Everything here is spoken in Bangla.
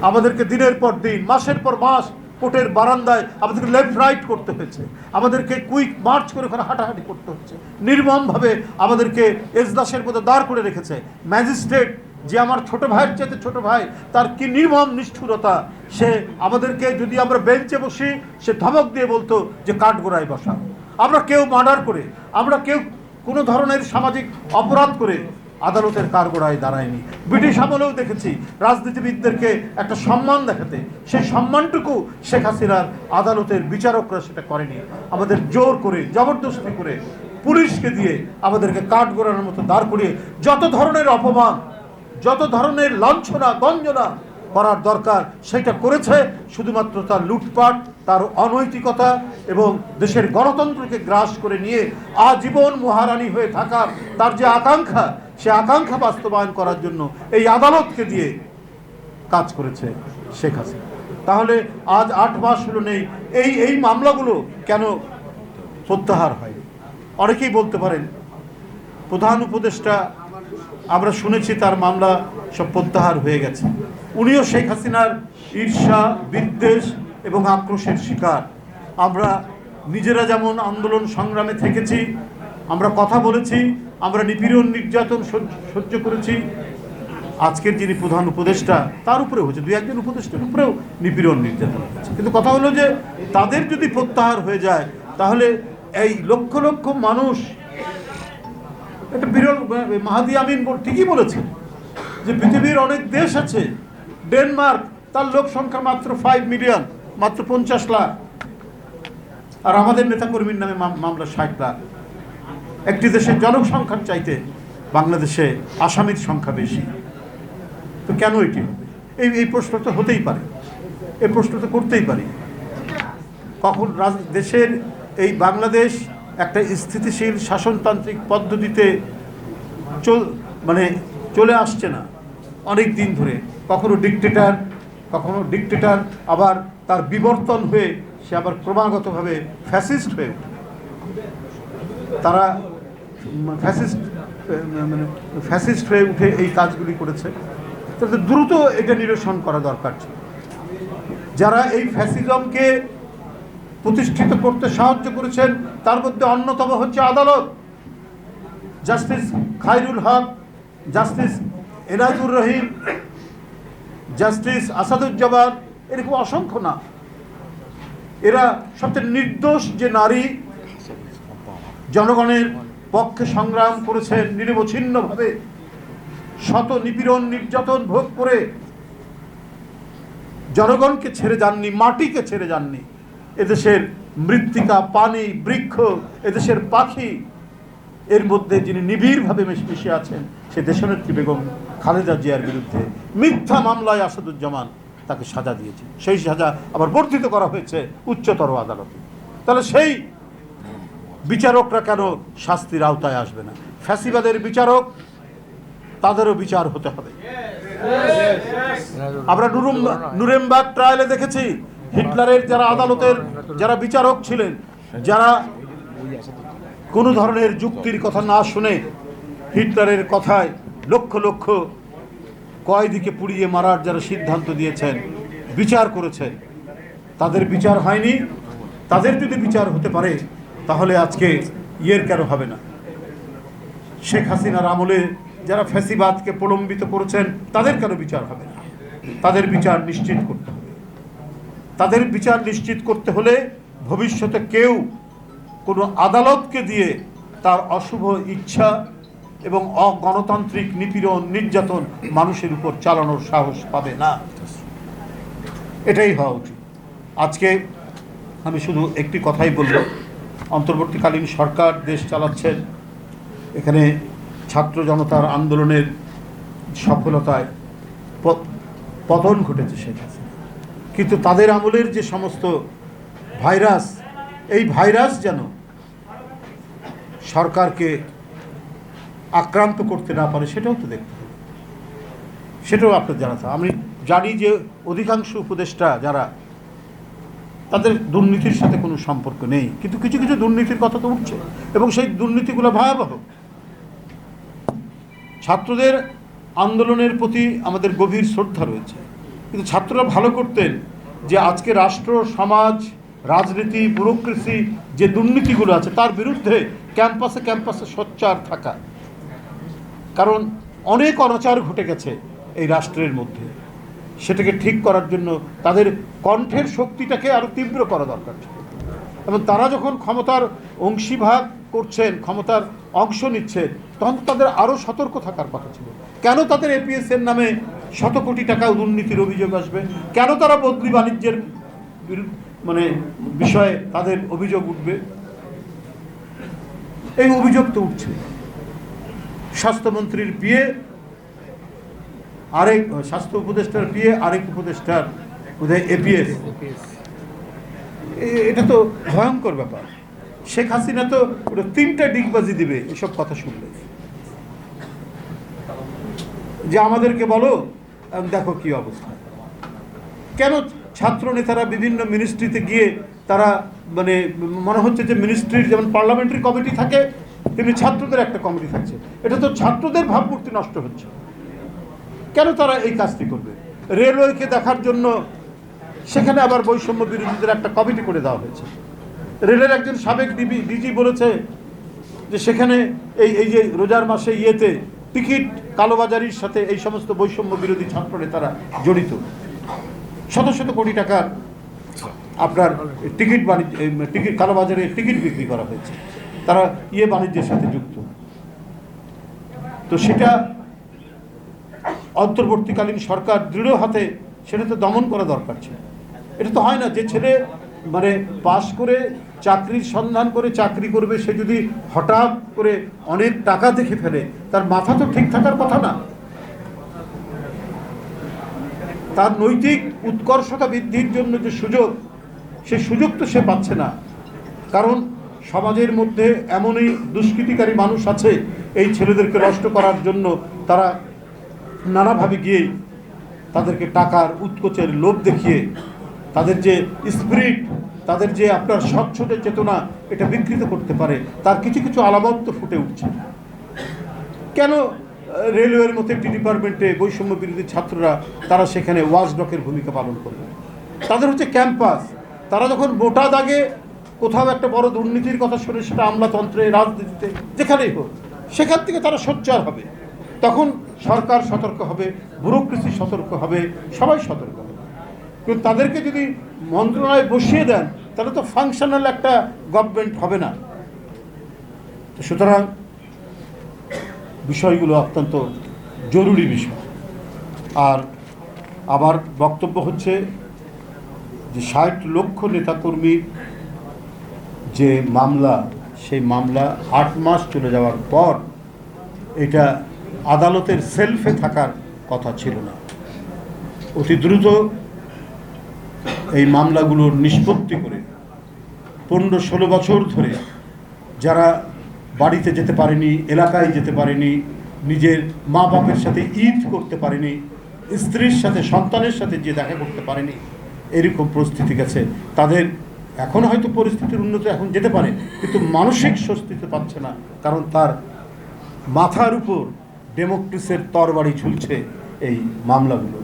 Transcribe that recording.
আমাদেরকে দিনের পর দিন, মাসের পর মাস কোর্টের বারান্দায় আমাদেরকে লেফট রাইট করতে হয়েছে, আমাদেরকে কুইক মার্চ করে ওখানে হাঁটাহাঁটি করতে হচ্ছে, নির্মমভাবে আমাদেরকে এজলাসের মধ্যে দাঁড় করে রেখেছে। ম্যাজিস্ট্রেট যে আমার ছোট ভাইয়ের চেয়ে ছোট ভাই, তার কি নির্মম নিষ্ঠুরতা! সে আমাদেরকে, যদি আমরা বেঞ্চে বসি, সে ধমক দিয়ে বলতো যে কাঠগোড়ায় বসা। আমরা কেউ মার্ডার করে, আমরা কেউ কোনো ধরনের সামাজিক অপরাধ করে আদালতের কাঠগোড়ায় দাঁড়ায়নি। ব্রিটিশ আমলেও দেখেছি রাজনীতিবিদদেরকে একটা সম্মান দেখাতে, সেই সম্মানটুকু শেখ হাসিনার আদালতের বিচারকরা সেটা করেনি। আমাদের জোর করে, জবরদস্তি করে, পুলিশকে দিয়ে আমাদেরকে কাঠগোড়ার মতো দাঁড় করিয়ে যত ধরনের অপমান, যত ধরনের লাঞ্ছনা গঞ্জনা করার দরকার সেটা করেছে। শুধুমাত্র তার লুটপাট, তার অনৈতিকতা এবং দেশের গণতন্ত্রকে গ্রাস করে নিয়ে আজীবন মহারানী হয়ে থাকার তার যে আকাঙ্ক্ষা, সে আকাঙ্ক্ষা বাস্তবায়ন করার জন্য এই আদালতকে দিয়ে কাজ করেছে শেখ হাসিনা। তাহলে আজ 8 মাস হলো নেই, এই মামলাগুলো কেন প্রত্যাহার হয়? অনেকেই বলতে পারেন প্রধান উপদেষ্টা, আমরা শুনেছি তার মামলা সব প্রত্যাহার হয়ে গেছে। উনিও শেখ হাসিনার ঈর্ষা, বিদ্বেষ এবং আক্রোশের শিকার। আমরা নিজেরা যেমন আন্দোলন সংগ্রামে থেকেছি, আমরা কথা বলেছি, আমরা নিপীড়ন নির্যাতন সহ্য করেছি। আজকের যিনি প্রধান উপদেষ্টা, তার উপরে হয়েছে, 2-1 উপদেষ্টার উপরেও নিপীড়ন নির্যাতন হয়েছে। কিন্তু কথা হলো যে তাদের যদি প্রত্যাহার হয়ে যায়, তাহলে এই লক্ষ লক্ষ মানুষ, এটা বিরল। মাহাদি আমিন ঠিকই বলেছেন যে পৃথিবীর অনেক দেশ আছে, ডেনমার্ক, তার লোক সংখ্যা মাত্র 5 মিলিয়ন, মাত্র 50 লাখ, আর আমাদের নেতাকর্মীর নামে মামলা 60 লাখ। একটি দেশের জনসংখ্যার চাইতে বাংলাদেশে আসামির সংখ্যা বেশি। তো কেন এটি হবে? এই প্রশ্ন তো হতেই পারে, এই প্রশ্ন তো করতেই পারি। কখন দেশের এই বাংলাদেশ একটা স্থিতিশীল শাসনতান্ত্রিক পদ্ধতিতে চলে আসছে না অনেক দিন ধরে। কখনো ডিক্টেটর, আবার তার বিবর্তন হয়ে সে আবার ক্রমাগতভাবে ফ্যাসিস্ট হয়ে ওঠে। তারা ফ্যাসিস্ট হয়ে উঠে এই কাজগুলি করেছে। তাদের দ্রুত এটা নিরসন করা দরকার ছিল। যারা এই ফ্যাসিজমকে প্রতিষ্ঠিত করতে সাহায্য করেছেন তার মধ্যে অন্যতম হচ্ছে আদালত। জাস্টিস খায়রুল হক, জাস্টিস এনায়েতুর রহিম, জাস্টিস আসাদুজ্জামান, এরকম অসংখ্য না। এরা সবচেয়ে নির্দোষ যে নারী, জনগণের পক্ষে সংগ্রাম করেছেন নিরবচ্ছিন্নভাবে, শত নিপীড়ন নির্যাতন ভোগ করে জনগণকে ছেড়ে যাননি, মাটিকে ছেড়ে যাননি। এদেশের মৃত্তিকা, পানি, বৃক্ষ, এদেশের পাখি, এর মধ্যে যিনি নিবিড়ভাবে মিশে আছেন সে দেশনেত্রী বেগম খালেদা জিয়ার বিরুদ্ধে মিথ্যা মামলায় আসাদুজ্জামান তাকে সাজা দিয়েছে। সেই সাজা আবার বর্ধিত করা হয়েছে উচ্চতর আদালতে। তাহলে সেই বিচারকরা কেন শাস্তির আওতায় আসবে না? ফ্যাসিবাদের বিচারক, তাদেরও বিচার হতে হবে। আমরা নুরেমবার্গ ট্রায়ালে দেখেছি হিটলারের যারা আদালতের যারা বিচারক ছিলেন, যারা কোনো ধরনের যুক্তির কথা না শুনে হিটলারের কথায় লক্ষ লক্ষ কয়েদিকে পুড়িয়ে মারার যারা সিদ্ধান্ত দিয়েছেন, বিচার করেছেন, তাদের বিচার হয়নি। তাদের যদি বিচার হতে পারে তাহলে আজকে কেন হবে না? শেখ হাসিনার আমলে যারা ফ্যাসিবাদকে প্রলম্বিত করেছেন তাদের কেন বিচার হবে না? তাদের বিচার নিশ্চিত করতে হবে। তাদের বিচার নিশ্চিত করতে হলে ভবিষ্যতে কেউ কোনো আদালতকে দিয়ে তার অশুভ ইচ্ছা এবং অগণতান্ত্রিক নিপীড়ন নির্যাতন মানুষের উপর চালানোর সাহস পাবে না। এটাই হওয়া উচিত। আজকে আমি শুধু একটি কথাই বলব, অন্তর্বর্তীকালীন সরকার দেশ চালাচ্ছেন, এখানে ছাত্র জনতার আন্দোলনের সফলতায় পতন ঘটেছে শেখ হাসিনা, কিন্তু তাদের আমলের যে সমস্ত ভাইরাস, এই ভাইরাস যেন সরকারকে আক্রান্ত করতে না পারে সেটাও তো দেখতে হবে, সেটাও আপনার জানা থাকে। আমি জানি যে অধিকাংশ উপদেষ্টা যারা, তাদের দুর্নীতির সাথে কোনো সম্পর্ক নেই, কিন্তু কিছু কিছু দুর্নীতির কথা তো উঠছে এবং সেই দুর্নীতিগুলো ভয়াবহ। ছাত্রদের আন্দোলনের প্রতি আমাদের গভীর শ্রদ্ধা রয়েছে, কিন্তু ছাত্ররা ভালো করতেন যে আজকে রাষ্ট্র, সমাজ, রাজনীতি, ব্যুরোক্রেসি যে দুর্নীতিগুলো আছে তার বিরুদ্ধে ক্যাম্পাসে ক্যাম্পাসে সোচ্চার থাকা। কারণ অনেক অনাচার ঘটে গেছে এই রাষ্ট্রের মধ্যে, সেটাকে ঠিক করার জন্য তাদের কণ্ঠের শক্তিটাকে আরও তীব্র করা দরকার ছিল। এবং তারা যখন ক্ষমতার অংশীভাগ করছেন, ক্ষমতার অংশ নিচ্ছেন, তখন তাদের আরও সতর্ক থাকার কথা ছিল। কেন তাদের এপিএসের নামে শত কোটি টাকা দুর্নীতির অভিযোগ আসবে? কেন তারা বদলি বাণিজ্যের বিষয়ে তাদের অভিযোগ উঠবে? এই অভিযোগ তো উঠছে। স্বাস্থ্যমন্ত্রীর বিয়ে, আরেক স্বাস্থ্য উপদেষ্টার বিয়ে, আরেক উপদেষ্টার বোধহয় এপিএস। এটা তো ভয়ঙ্কর ব্যাপার। শেখ হাসিনা তো ওটা 3টা ডিগবাজি দিবে এসব কথা শুনলে, যে আমাদেরকে বলো দেখো কি অবস্থা। কেন ছাত্র নেতারা বিভিন্ন মিনিস্ট্রিতে গিয়ে তারা মনে হচ্ছে যে মিনিস্ট্রির যেমন পার্লামেন্টারি কমিটি থাকে তেমনি ছাত্রদের একটা কমিটি থাকছে। এটা তো ছাত্রদের ভাবমূর্তি নষ্ট হচ্ছে। কেন তারা এই কাজটি করবে? রেলওয়েকে দেখার জন্য সেখানে আবার বৈষম্য বিরোধীদের একটা কমিটি করে দেওয়া হয়েছে। রেলের একজন সাবেক ডিজি বলেছে যে সেখানে এই যে রোজার মাসে টিকিট কালোবাজারির সাথে এই সমস্ত বৈষম্য বিরোধী ছাত্র নেতারা জড়িত। শত শত কোটি টাকার আপনার টিকিট কালোবাজারে টিকিট বিক্রি করা হয়েছে, তারা বাণিজ্যের সাথে যুক্ত। তো সেটা অন্তর্বর্তীকালীন সরকার দৃঢ় হাতে সেটা তো দমন করা দরকার ছিল। এটা তো হয় না যে ছেলে পাশ করে চাকরির সন্ধান করে চাকরি করবে, সে যদি হঠাৎ করে অনেক টাকা দেখে ফেলে, তার মাথা তো ঠিক থাকার কথা না। তার নৈতিক উৎকর্ষতা বৃদ্ধির জন্য যে সুযোগ, সেই সুযোগ তো সে পাচ্ছে না। কারণ সমাজের মধ্যে এমনই দুষ্কৃতিকারী মানুষ আছে এই ছেলেদেরকে নষ্ট করার জন্য তারা নানাভাবে গিয়েই তাদেরকে টাকার উৎকোচের লোভ দেখিয়ে তাদের যে স্পিরিট, তাদের যে আপনার স্বচ্ছদের চেতনা, এটা বিকৃত করতে পারে। তার কিছু কিছু আলামত তো ফুটে উঠছে। কেন রেলওয়ের মতো একটি ডিপার্টমেন্টে বৈষম্য বিরোধী ছাত্ররা তারা সেখানে ওয়াচডগের ভূমিকা পালন করবে? তাদের হচ্ছে ক্যাম্পাস। তারা যখন মোটা দাগে কোথাও একটা বড় দুর্নীতির কথা শুনে, সেটা আমলাতন্ত্রে, রাজনীতিতে, যেখানেই হোক, সেখান থেকে তারা সোচ্চার হবে। তখন সরকার সতর্ক হবে, ব্যুরোক্রেসি সতর্ক হবে, সবাই সতর্ক হবে। কিন্তু তাদেরকে যদি মন্ত্রণালয়ে বসিয়ে দেন, তাহলে তো ফাংশনাল একটা গভর্নমেন্ট হবে না। সুতরাং বিষয়গুলো অত্যন্ত জরুরি বিষয়। আর আমার বক্তব্য হচ্ছে যে 60 লক্ষ নেতাকর্মীর যে মামলা, সেই মামলা 8 মাস চলে যাওয়ার পর এটা আদালতের সেলফে থাকার কথা ছিল না। অতি দ্রুত এই মামলাগুলোর নিষ্পত্তি করে 15-16 বছর ধরে যারা বাড়িতে যেতে পারেনি, এলাকায় যেতে পারেনি, নিজের মা বাপের সাথে ঈদ করতে পারেনি, স্ত্রীর সাথে, সন্তানের সাথে যে দেখা করতে পারেনি, এরকম পরিস্থিতি গেছে, তাদের এখন হয়তো পরিস্থিতির উন্নতি এখন যেতে পারে, কিন্তু মানসিক স্বস্তিতে পাচ্ছে না। কারণ তার মাথার উপর ডেমোক্রেসির তরবারি ঝুলছে এই মামলাগুলো।